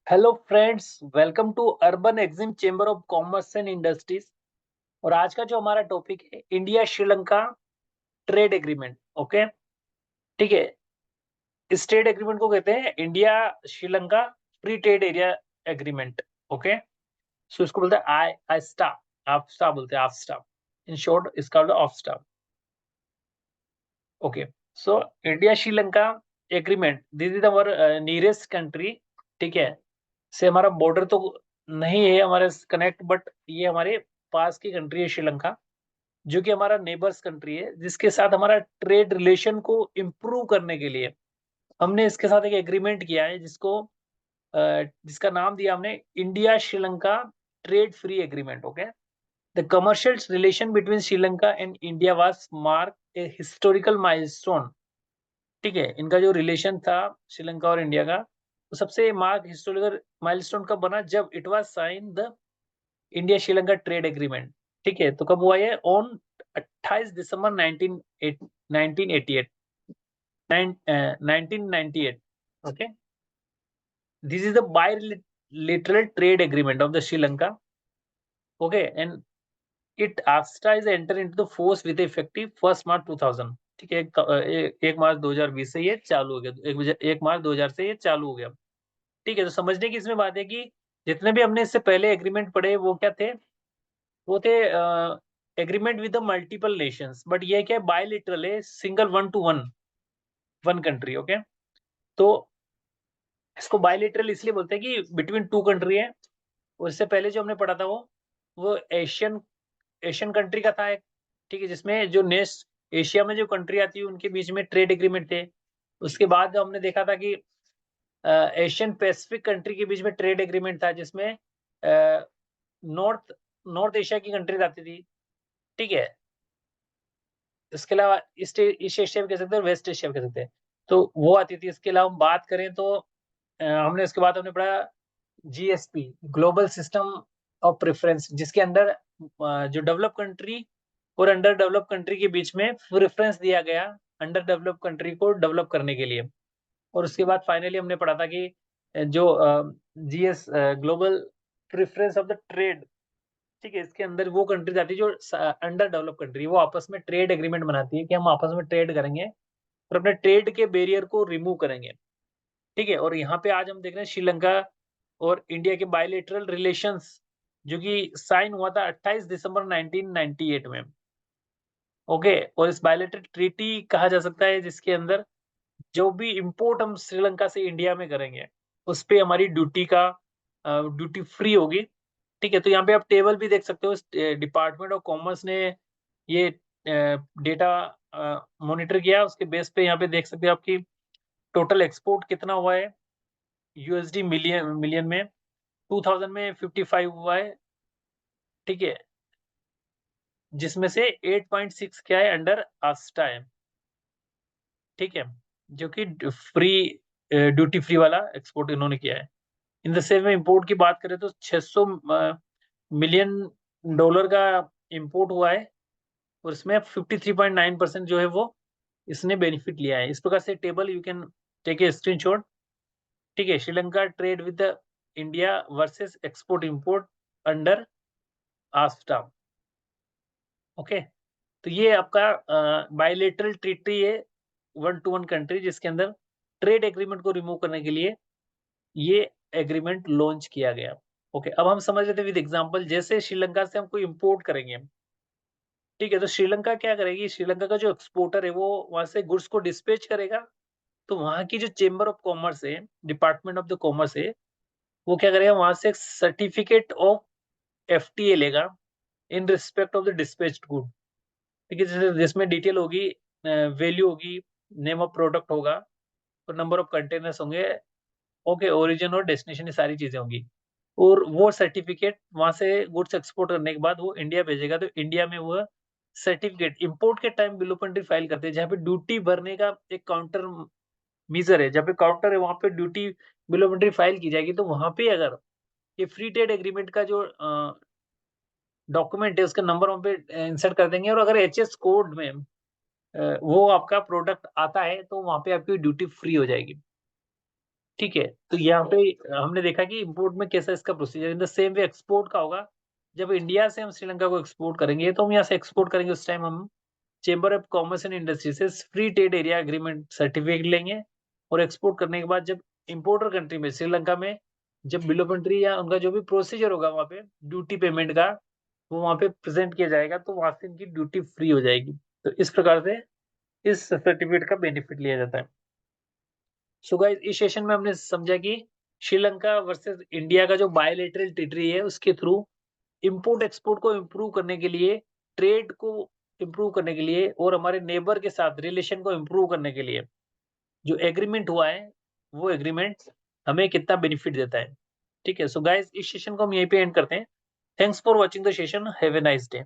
Hello friends, welcome to urban Exim chamber of commerce and industries. और आज का जो हमारा टॉपिक है India Sri Lanka trade agreement. Okay, ठीक है। इस ट्रेड एग्रीमेंट को कहते हैं India Sri Lanka free trade area agreement. Okay, सो इसको बोलते हैं आई आईस्टा, आफ्स्टा बोलते हैं, आफ्स्टा इन शॉर्ट, इसका ऑफस्टा। Okay, so India Sri Lanka agreement, this is our nearest country. ठीक है, से हमारा बॉर्डर तो नहीं है हमारे कनेक्ट, बट ये हमारे पास की कंट्री है श्रीलंका, जो कि हमारा नेबर्स कंट्री है, जिसके साथ हमारा ट्रेड रिलेशन को इम्प्रूव करने के लिए हमने इसके साथ एक एग्रीमेंट किया है, जिसका नाम दिया हमने India Sri Lanka trade free agreement. Okay, the commercial relation between Sri Lanka and India was mark a historical milestone. ठीक है, इनका जो रिलेशन था श्रीलंका और इंडिया का, तो सबसे मार्क हिस्टोरिकल माइलस्टोन कब बना, जब it was sign the India Sri Lanka trade agreement. ठीक है, तो कब हुआ ये, ऑन 28 दिसंबर 1988, 1998। Okay, this is the bilateral trade agreement of the Sri Lanka. Okay, and it AFTA is enter into the force with effective 1 मार्च 2000। ठीक है, 1 मार्च 2020 से ये चालू हो गया, 1 मार्च 2000 से ये चालू हो गया। ठीक है, तो समझने की इसमें बात है कि जितने भी हमने इससे पहले एग्रीमेंट पढ़े वो क्या थे, वो थे agreement with the multiple Nations, but ये क्या है, बायलिटरल है, single one to one, one country. Okay, तो इसको बायलिटरल इसलिए बोलते हैं कि बिटवीन टू कंट्री है। और इससे पहले जो हमने पढ़ा था वो एशियन एशियन कंट्री का था एक। ठीक है, जिसमें जो नेस्ट एशिया में जो कंट्री आती है उनके बीच में ट्रेड एग्रीमेंट थे। उसके बाद हमने देखा था कि एशियन पैसिफिक कंट्री के बीच में ट्रेड एग्रीमेंट था, जिसमें नॉर्थ नॉर्थ एशिया की कंट्रीज आती थी। ठीक है, इसके अलावा ईस्ट एशिया भी कह सकते हैं और वेस्ट एशिया भी कह सकते हैं, तो वो आती थी। इसके अलावा हम बात करें तो हमने उसके बाद हमने पढ़ा GSP, global system of preference, जिसके अंदर जो डेवलप कंट्री और अंडर डेवलप कंट्री के बीच में प्रेफरेंस दिया गया अंडर डेवलप कंट्री को डेवलप करने के लिए। और उसके बाद फाइनली हमने पढ़ा था कि जो GS, global preference of the trade. ठीक है, इसके अंदर वो कंट्रीज आती है जो अंडर डेवलप कंट्री, वो आपस में ट्रेड एग्रीमेंट बनाती है कि हम आपस में ट्रेड करेंगे और अपने ट्रेड के बैरियर को रिमूव करेंगे। ठीक है, और यहाँ पे आज हम देख रहे हैं श्रीलंका और इंडिया के बायलेटरल रिलेशंस, जो कि साइन हुआ था 28 दिसंबर 1998 में। ओके, और इस बायलेटरल ट्रीटी कहा जा सकता है जिसके अंदर जो भी इंपोर्ट हम श्रीलंका से इंडिया में करेंगे उस पे हमारी ड्यूटी फ्री होगी। ठीक है, तो यहाँ पे आप टेबल भी देख सकते हो, डिपार्टमेंट ऑफ कॉमर्स ने ये डेटा मॉनिटर किया, उसके बेस पे यहाँ पे देख सकते हो आपकी टोटल एक्सपोर्ट कितना हुआ है यूएसडी मिलियन मिलियन में, 2000 में 55 हुआ है। ठीक है, जिसमें से 8.6 क्या है, अंडर आस्टा है। ठीक है, जो कि फ्री ड्यूटी फ्री वाला एक्सपोर्ट इन्होंने किया है। इन द सेम में इंपोर्ट की बात करें तो 600 मिलियन डॉलर का इंपोर्ट हुआ है, और इसमें 53.9% जो है वो इसने बेनिफिट लिया है। इस प्रकार से table you can take a screenshot. ठीक है, Sri Lanka trade with the India versus export import under आस्टा। ओके, तो ये आपका बायलेटरल ट्रीटी है, वन टू वन कंट्री, जिसके अंदर ट्रेड एग्रीमेंट को रिमूव करने के लिए ये एग्रीमेंट लॉन्च किया गया। ओके, अब हम समझ लेते हैं विद एग्जांपल। जैसे श्रीलंका से हम कोई इंपोर्ट करेंगे, ठीक है, तो श्रीलंका क्या करेगी, श्रीलंका का जो एक्सपोर्टर है वो वहां से गुड्स को डिस्पैच करेगा। तो वहां की जो चेंबर ऑफ कॉमर्स है, डिपार्टमेंट ऑफ द कॉमर्स है, वो क्या करेगा, वहां से एक सर्टिफिकेट ऑफ एफटीए लेगा in respect of the dispatched good. ठीक है, जिसमें डिटेल होगी, वैल्यू होगी, नेम ऑफ प्रोडक्ट होगा और नंबर ऑफ कंटेनर्स होंगे। ओके, ओरिजिन और डेस्टिनेशन, ये सारी चीजें होंगी। और वो सर्टिफिकेट वहां से गुड्स एक्सपोर्ट करने के बाद वो इंडिया भेजेगा, तो इंडिया में वो सर्टिफिकेट इंपोर्ट के टाइम बिलो पेंट्री फाइल करते हैं, जहाँ पे ड्यूटी भरने का एक काउंटर मीजर है, जहाँ पे काउंटर है वहां पे ड्यूटी बिलो पेंट्री फाइल की जाएगी। तो वहां पे अगर ये फ्री ट्रेड एग्रीमेंट का जो डॉक्यूमेंट है उसका नंबर वहां पे इंसर्ट कर देंगे, और अगर एचएस कोड में वो आपका प्रोडक्ट आता है तो वहां पे आपकी ड्यूटी फ्री हो जाएगी। ठीक है, तो यहाँ पे हमने देखा कि इंपोर्ट में कैसा इसका procedure, in the same way export का होगा। जब इंडिया से हम श्रीलंका को एक्सपोर्ट करेंगे तो हम यहाँ से एक्सपोर्ट करेंगे, उस टाइम हम chamber of commerce and industry से free trade area agreement certificate लेंगे, और एक्सपोर्ट करने के बाद जब इंपोर्टर कंट्री में श्रीलंका में जब बिल ऑफ एंट्री या उनका जो भी प्रोसीजर होगा वहाँ पे ड्यूटी पेमेंट का, वो वहाँ पे प्रेजेंट किया जाएगा, तो वहां से इनकी ड्यूटी फ्री हो जाएगी। तो इस प्रकार से इस सर्टिफिकेट का बेनिफिट लिया जाता है। सो गाइस, इस सेशन में हमने समझा कि श्रीलंका वर्सेस इंडिया का जो बायलैटरल ट्रीटी है, उसके थ्रू इंपोर्ट एक्सपोर्ट को इम्प्रूव करने के लिए, ट्रेड को इम्प्रूव करने के लिए, और हमारे नेबर के साथ रिलेशन को इम्प्रूव करने के लिए जो एग्रीमेंट हुआ है, वो एग्रीमेंट हमें कितना बेनिफिट देता है। ठीक है, सो गाइस, इस सेशन को हम यहीं पे एंड करते हैं। Thanks for watching the session, have a nice day.